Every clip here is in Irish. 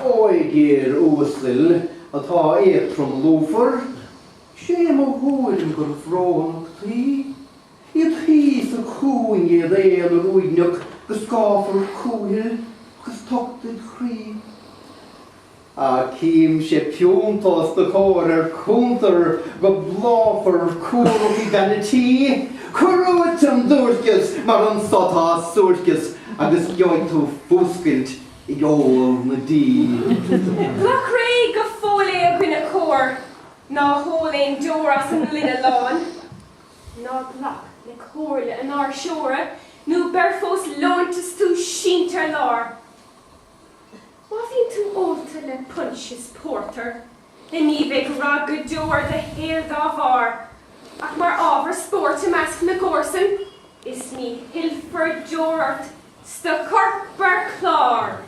Oigear úsil atá étrum lúfar, sé mo húil gur bhrónach tí. Iad hí sa cúin iad éal ar uineach go scáfar cúil gus tochtid chrí. A cím sé piúntas de cóir ar cúntar go bláfar cúrach I gan tí, curúitim dúrchas mar an satá súrchas agus joitú fúscailt I ggóil na dí. Glacraí go fóla a gine cór, ná hólainn dóras an lina lán. Ná glach le cóirle an ár seóra, nó berfós lóntas tú síntar lár. Má bhíonn tú ónta le punchis porter, le ní bheith rá go dóir de héir dá bhar, ach mar ábhar spórt measc na górsan, is ní hilfar dóirt sta corpar clár.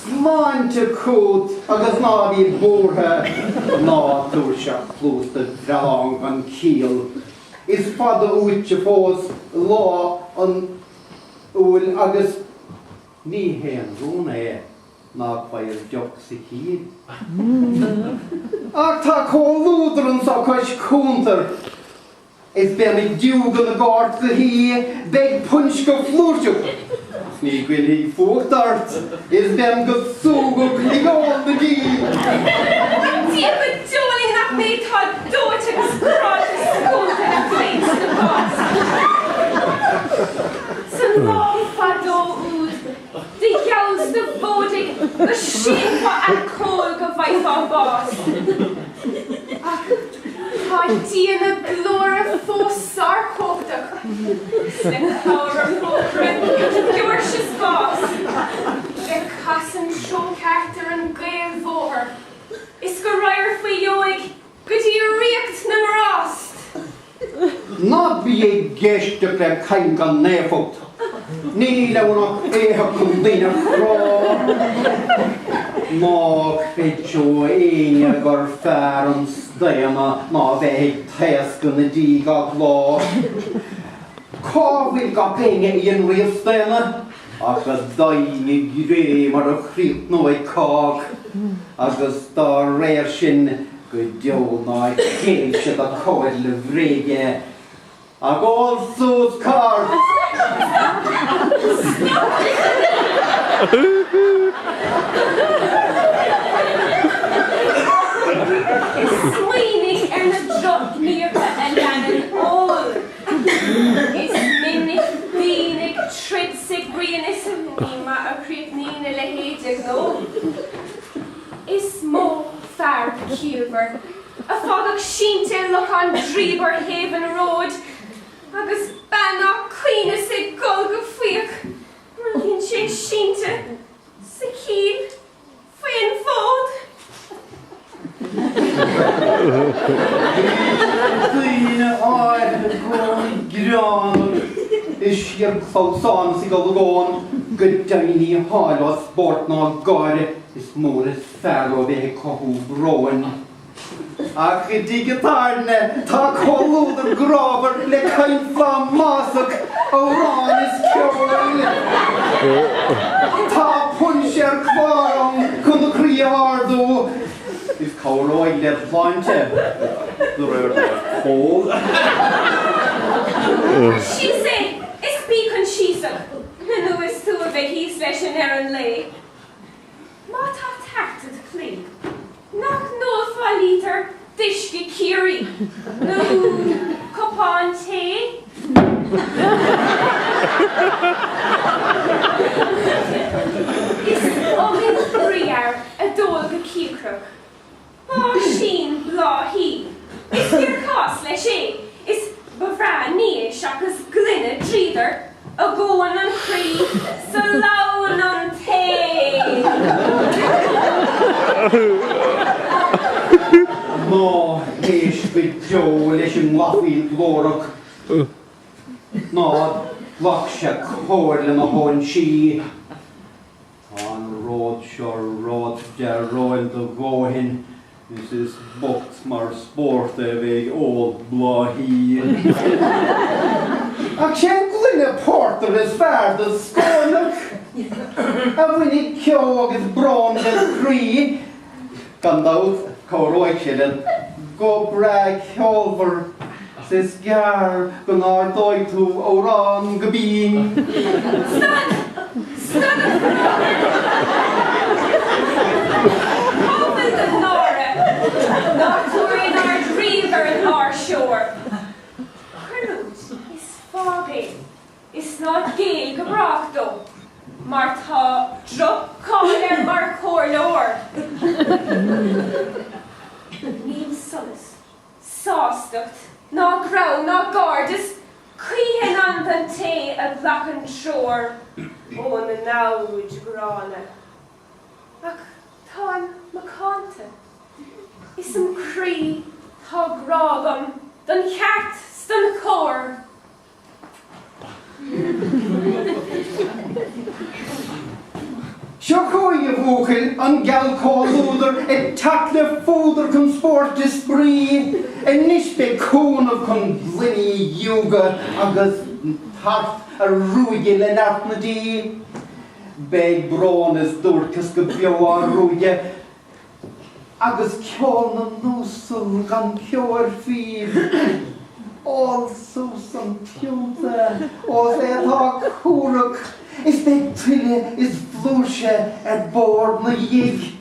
Sláinte cút agus ná bhí búrtha ná dúir seach plústa drealang an cíal. Is fada uite fós lá an úil agus ní héan rúna ná bhair deoch sa cíad. Ach tá cólúdran sa chuis cúntar. Is ben I dúgan na gát go hí, beag punch go flúrteach. Ní gwyl hi fúchtart, is ben go súgach I gáil na dí. Tí go dúlaí nach mé tá dúirte agus cráid a scúnta na féins na bás. San lám fadó úd, di ghealls na bódig go sin fa alcól go bhaith an bás. Ach, tá díana glóra fós sarcóchtach. Slim cawr an hócra, dúir sis bás. Be casan seo cartar an gael bhór. Is go rair faoi Bhuaigh, go dtí riocht na rást. Ná bhí géisteach le caim gan néfocht. Ní leúnach éthe chun daoine chrá. Má chréidseó aine gur fearr an sdaoine ná bheith theas go na dí ga glá. Cá bhfuil ga péine Ion riamh sdaoine, agus daoine gré mar a chríoch nó cág, agus dá réir sin go deo ná chéise a cóid le bhréige. Ag all sús cart. Sweenig na drop níortha a leanan ól. Is minic dínig trid sig brianis níma a críochnína le héideag nó. Is mó fearr cúbar, a fágach sínte Olc An dríbar Haven Road, agus banach cuine sig gol go faoich, mar hín sé sínte sa cíl faoin fód. Daoine áithe gcónaí gránach is siar fásáin sa go gáin go daoine hála sport ná gáire is mór is fearr ó bheith cothú bróin. Ach I dtí go tarne tá cólúdar grábar le caimhlá másach ó rán is ceoil. Tá punch ar chmárán chun na críomhardú. Is córóid le pláinte do réir cól. Sí sé, is bí chun síosach, na nuas tú a bheith híos leis an ar an lé. Má tá tartad clí, nach nóil fá lítar disci cíorí, nó copán té. Is omid briar a dóil go cíocroch. Á sin blá hí. Is tíor cás leis é, is bhrean Rinne Tríder, a Goan an Cree, Salawn an Tay. No, heis with Joe leis yn laffi'n glorach. No, lach se córla na hon si. An rod de roill do gohin. This is bocht mar sport bheith ód blahí. Ach sé glunne porter is fhearr do scónach. A bhuinig ceog is bron de crí. Gandát oíche go brag heolver sis gear go ardán tú órán go bín. Stad a Open the Nora, not touring our dreamer in our shore. Crút is foggy, is not gay go brachdo, mar tá drop cáir mar córlór. Níl solas, sástacht, ná grá, ná gardas, cuihen an den té a blachan tror, ó na náid grána. Ach, tá an macánta, is an crí, tá gradam, don cheart, stan cór. Seo chuaigh bhuachail an gealcáilúdar takle fódar chun sport is brí, nisbe cúnamh chun bhuine yoga agus tart a rúige le neart na dí. Beg brán is dúrchas go beo rúige, agus ceol na núsal gan ceoir fír. All Seosamh Ciúltúrtha, os tá cúrach, is beg tuile is bhlúise bord na dhéig.